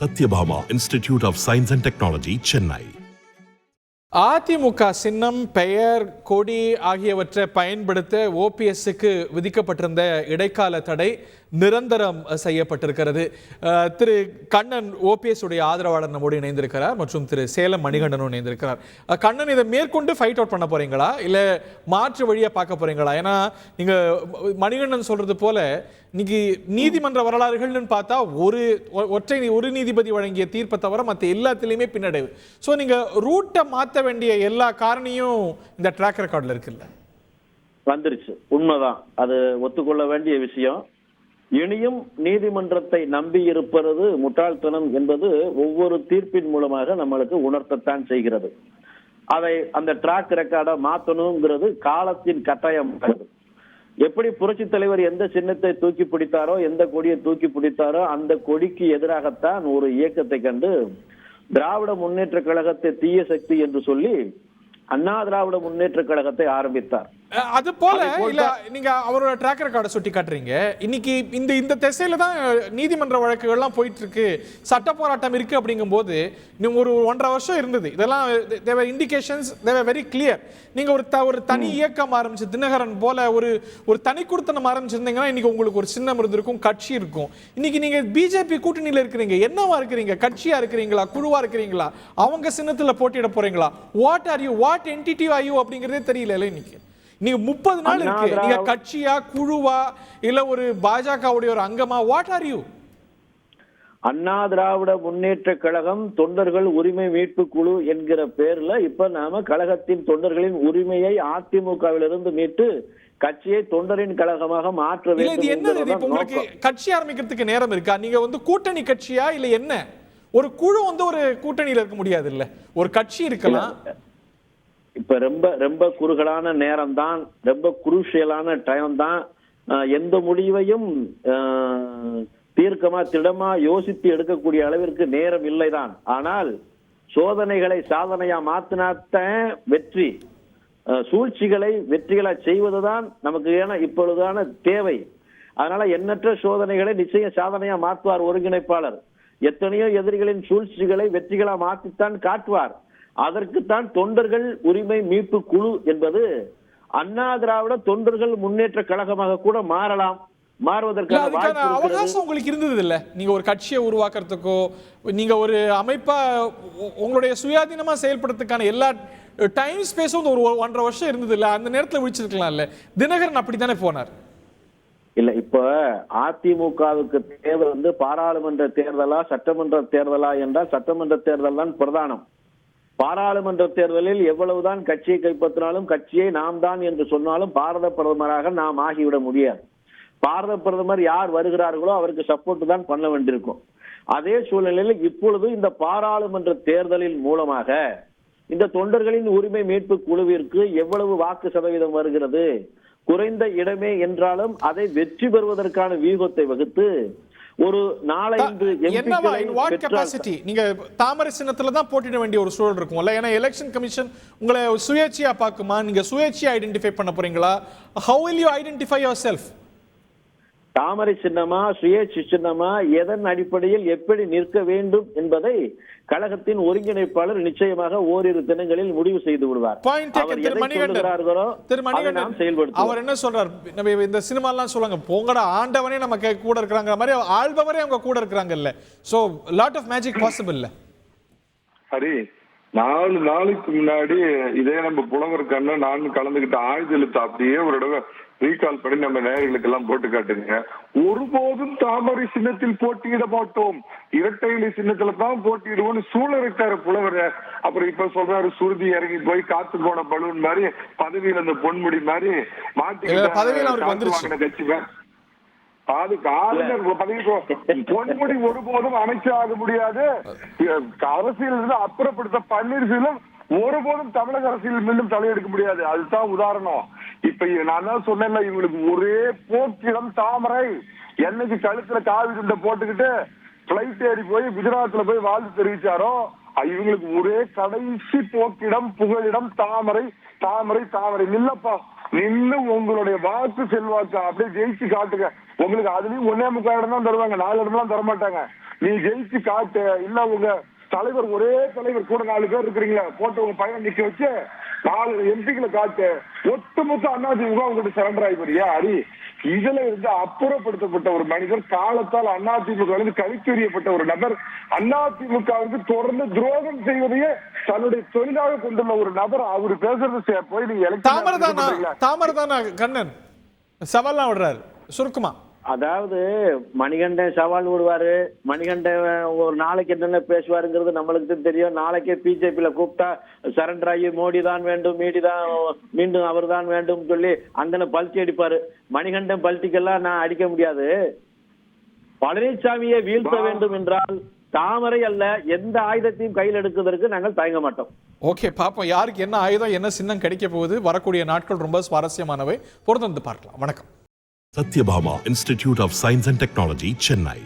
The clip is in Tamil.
Satyabhama Institute of Science and Technology, Chennai. AIADMK சின்னம், பெயர், கொடி ஆகியவற்றை பயன்படுத்த ஓபிஎஸ்க்கு விதிக்கப்பட்டிருந்த இடைக்கால தடை நிரந்தரம் செய்யப்பட்டிருக்கிறது. திரு கண்ணன் ஓபிஎஸ் உடைய ஆதரவாளர் நம்மோடு இணைந்திருக்கிறார் மற்றும் திரு சேலம் மணிகண்டனும் இணைந்திருக்கிறார். கண்ணன், இதை மேற்கொண்டு ஃபைட் அவுட் பண்ண போறீங்களா இல்ல மாற்று வழியா பார்க்க போறீங்களா? ஏன்னா நீங்க மணிகண்டன் சொல்றது போல இன்னைக்கு நீதிமன்ற வரலாறுகள்னு பார்த்தா ஒரு நீதிபதி வழங்கிய தீர்ப்பை தவிர மற்ற எல்லாத்திலையுமே பின்னடைவு. ஸோ நீங்க ரூட்டை மாற்ற வேண்டிய எல்லா காரணியும் இந்த ட்ராக் ரெக்கார்ட்ல இருக்குல்ல வந்துருச்சு. உண்மைதான், அது ஒத்துக்கொள்ள வேண்டிய விஷயம். இனியும் நீதிமன்றத்தை நம்பி இருப்பது முட்டாள்தனம் என்பது ஒவ்வொரு தீர்ப்பின் மூலமாக நம்மளுக்கு உணர்த்தத்தான் செய்கிறது. அதை அந்த ட்ராக் ரெக்கார்டை மாற்றணுங்கிறது காலத்தின் கட்டாயம். எப்படி புரட்சி தலைவர் எந்த சின்னத்தை தூக்கி பிடித்தாரோ, எந்த கொடியை தூக்கி பிடித்தாரோ, அந்த கொடிக்கு எதிராகத்தான் ஒரு இயக்கத்தை கண்டு திராவிட முன்னேற்ற கழகத்தை தீய சக்தி என்று சொல்லி அண்ணா திராவிட முன்னேற்ற கழகத்தை ஆரம்பித்தார். அது போல இல்ல, நீங்க அவரோட ட்ராக் ரெக்கார்டை சுட்டி காட்டுறீங்க. இன்னைக்கு இந்த திசையில தான் நீதிமன்ற வழக்குகள்லாம் போயிட்டு இருக்கு, சட்ட போராட்டம் இருக்கு. அப்படிங்கும் போது நீங்க ஒரு 1.5 வருஷம் இருந்தது, இதெல்லாம் தேவர் இண்டிகேஷன்ஸ், தேவர் வெரி கிளியர். நீங்க ஒரு தனி இயக்கம் ஆரம்பிச்சு தினகரன் போல ஒரு தனி குடுத்தனம் ஆரம்பிச்சிருந்தீங்கன்னா இன்னைக்கு உங்களுக்கு ஒரு சின்னம் இருந்திருக்கும், கட்சி இருக்கும். இன்னைக்கு நீங்க பிஜேபி கூட்டணியில இருக்கிறீங்க, என்னவா இருக்கிறீங்க? கட்சியா இருக்கிறீங்களா, குழுவா இருக்கிறீங்களா, அவங்க சின்னத்துல போட்டியிட போறீங்களா? What are you, what entity are you அப்படிங்கறதே தெரியல. இன்னைக்கு நீங்க 30 நாள் இருக்கு, நீங்க கட்சியா, குழுவா, இல்ல ஒரு பாஜகவுடைய ஒரு அங்கமா? What are you? Anna Dravida Munnetra Kazhagam தொண்டர்கள் உரிமை மீட்பு குழு என்கிற பேர்ல இப்ப நாம கழகத்தின் தொண்டர்களின் உரிமையை அதிமுகவிலிருந்து மீட்டு கட்சியை தொண்டரின் கழகமாக மாற்ற வேண்டும். உங்களுக்கு கட்சி ஆரம்பிக்கிறதுக்கு நேரம் இருக்கா? நீங்க கூட்டணி கட்சியா இல்ல என்ன? ஒரு குழு ஒரு கூட்டணியில இருக்க முடியாது இல்ல, ஒரு கட்சி இருக்கலாம். இப்ப ரொம்ப குறுகலான நேரம் தான், ரொம்ப குரூஷியலான டைம் தான். எந்த முடிவையும் தீர்க்கமா திடமா யோசித்து எடுக்கக்கூடிய அளவிற்கு நேரம் இல்லைதான். ஆனால் சோதனைகளை சாதனையா மாத்தினாத்தான் வெற்றி, சூழ்ச்சிகளை வெற்றிகளா செய்வதுதான் நமக்கு இப்பொழுதான தேவை. அதனால எண்ணற்ற சோதனைகளை நிச்சயம் சாதனையா மாற்றுவார் ஒருங்கிணைப்பாளர். எத்தனையோ எதிரிகளின் சூழ்ச்சிகளை வெற்றிகளா மாற்றித்தான் காட்டுவார். அதற்குத்தான் தொண்டர்கள் உரிமை மீட்பு குழு என்பது அண்ணா திராவிட தொண்டர்கள் முன்னேற்ற கழகமாக கூட மாறலாம். மாறுவதற்கான அவகாசம் உங்களுக்கு இருந்தது இல்ல? நீங்க ஒரு கட்சியை உருவாக்குறதுக்கோ, நீங்க ஒரு அமைப்பா உங்களுடைய சுயாதீனமா செயல்படுறதுக்கான எல்லா டைம் ஸ்பேஸும் ஒரு 1.5 வருஷம் இருந்தது இல்ல? அந்த நேரத்துல விழிச்சிருக்கலாம் இல்ல? தினகரன் அப்படித்தானே போனார். இல்ல, இப்ப அதிமுகவுக்கு தேவை பாராளுமன்ற தேர்தலா சட்டமன்ற தேர்தலா என்றால் சட்டமன்ற தேர்தல் தான் பிரதானம். பாராளுமன்ற தேர்தலில் எவ்வளவுதான் கட்சியை கைப்பற்றினாலும், கட்சியை நாம் தான் என்று சொன்னாலும் பாரத பிரதமராக நாம் ஆகிவிட முடியாது. பாரத பிரதமர் யார் வருகிறார்களோ அவருக்கு சப்போர்ட் தான் பண்ண வேண்டியிருக்கும். அதே சூழ்நிலையில் இப்பொழுது இந்த பாராளுமன்ற தேர்தலின் மூலமாக இந்த தொண்டர்களின் உரிமை மீட்பு குழுவிற்கு எவ்வளவு வாக்கு சதவீதம் வருகிறது, குறைந்த இடமே என்றாலும் அதை வெற்றி பெறுவதற்கான வியூகத்தை வகுத்து ஒரு நீங்க தாமரை சின்னத்துல தான் போட்டிட வேண்டிய ஒரு சூழல் இருக்கும்ல. ஏன்னா எலெக்ஷன் கமிஷன் உங்களை சுயேட்சையா பாக்குமா? நீங்க சுயேட்சையா ஐடென்டிஃபை பண்ண போறீங்களா? How will you identify yourself? தாமரை சின்னமா சுயேட்சை சின்னமா, எதன் அடிப்படையில் எப்படி நிற்க வேண்டும் என்பதை கழகத்தின் ஒருங்கிணைப்பாளர் நிச்சயமாக ஓரிரு தினங்களில் முடிவு செய்து விடுவார். அவர் என்ன சொல்றார்? இந்த சினிமா எல்லாம் சொல்லுவாங்க, போங்கடா ஆண்டவனே நமக்கு கூட இருக்கிறாங்க மாதிரி, ஆள்பவரே அவங்க கூட இருக்கிறாங்கல்ல. So lot of magic possible இல்ல. ஹரி, 4 நாளைக்கு முன்னாடி இதே நம்ம புலவர் கண்ணன் நான் கலந்துகிட்ட ஆயுத எழுத்து அப்படியே ஒரு தடவை ரீகால் பண்ணி நம்ம நேயர்களுக்கு எல்லாம் போட்டு காட்டுங்க. ஒருபோதும் தாமரை சின்னத்தில் போட்டியிட மாட்டோம், இரட்டை இலை சின்னத்துல தான் போட்டியிடுவோம்னு சூழலிட்டாரு புலவர். அப்புறம் இப்ப சொல்றாரு சுருதி இறங்கி போய் காத்து போன பலூன் மாதிரி பதவியில அந்த பொன்முடி மாதிரி மாட்டி கட்சி அதுக்கு ஆளுநர் பதவி பொன்முடி ஒருபோதும் அமைச்சராக முடியாது. அரசியல் அப்புறப்படுத்த பன்னீர்செல்வம் ஒருபோதும் தமிழக அரசியல் மீண்டும் தலையெடுக்க முடியாது. அதுதான் உதாரணம். இப்ப நான் தான் சொன்னேன்ல, இவங்களுக்கு ஒரே போக்கிடம் தாமரை. என்னைக்கு கழுத்துல காவி துண்டை போட்டுக்கிட்டு பிளைட் ஏறி போய் குஜராத்ல போய் வாழ்த்து தெரிவிச்சாரோ, இவங்களுக்கு ஒரே கடைசி போக்கிடம் புகலிடம் தாமரை தாமரை தாமரை. நில்லப்பா, நின்னு உங்களுடைய வாக்கு செல்வாக்கு அப்படியே ஜெயிச்சு காட்டுங்க. உங்களுக்கு அதுலயும் 1.25 இடம் தான் தருவாங்க, 4 இடம்லாம் தர மாட்டாங்க. நீ ஜெயிச்சு காட்டு, இல்ல உங்க தலைவர் ஒரே தலைவர் கூட 4 பேர் இருக்கிறீங்களா, போட்டு உங்க பையன் நிக்க வச்சு 4 எம்பிக்களை காட்டு, ஒட்டுமொத்த அதிமுக உங்களுக்கு சரண்டர் ஆகிப்படியா அரி. இதுல இருந்து அப்புறப்படுத்தப்பட்ட ஒரு மனிதர், காலத்தால் அதிமுக கழித்தெறியப்பட்ட ஒரு நபர், அதிமுகவுக்கு தொடர்ந்து துரோகம் செய்வதையே தன்னுடைய தொழிலாக கொண்டுள்ள ஒரு நபர். அவரு பேசுறது போய் நீங்க தாமரதானா கண்ணன் சவால்லாம் விடுறாரு சுருக்குமா. அதாவது மணிகண்டன் சவால் விடுவாரு, மணிகண்டன் ஒரு நாளைக்கு என்னென்ன பேசுவாருங்கிறது நம்மளுக்கு தெரியும். நாளைக்கே பிஜேபியில கூப்பிட்டா சரண்டர் ஆகி மோடி தான் வேண்டும், மீண்டும் அவர் தான் வேண்டும் சொல்லி அங்கன பல்ட்டி அடிப்பாரு. மணிகண்டன் பல்ட்டிக்கெல்லாம் நான் அடிக்க முடியாது. பழனிசாமியை வீழ்த்த வேண்டும் என்றால் தாமரை அல்ல, எந்த ஆயுதத்தையும் கையில் எடுக்குவதற்கு நாங்கள் தயங்க மாட்டோம். ஓகே, பாப்போம் யாருக்கு என்ன ஆயுதம் என்ன சின்னம் கிடைக்க போகுது. வரக்கூடிய நாட்கள் ரொம்ப சுவாரஸ்யமானவை, பொறுத்து பார்க்கலாம். வணக்கம். Satyabhama Institute of Science and Technology, Chennai.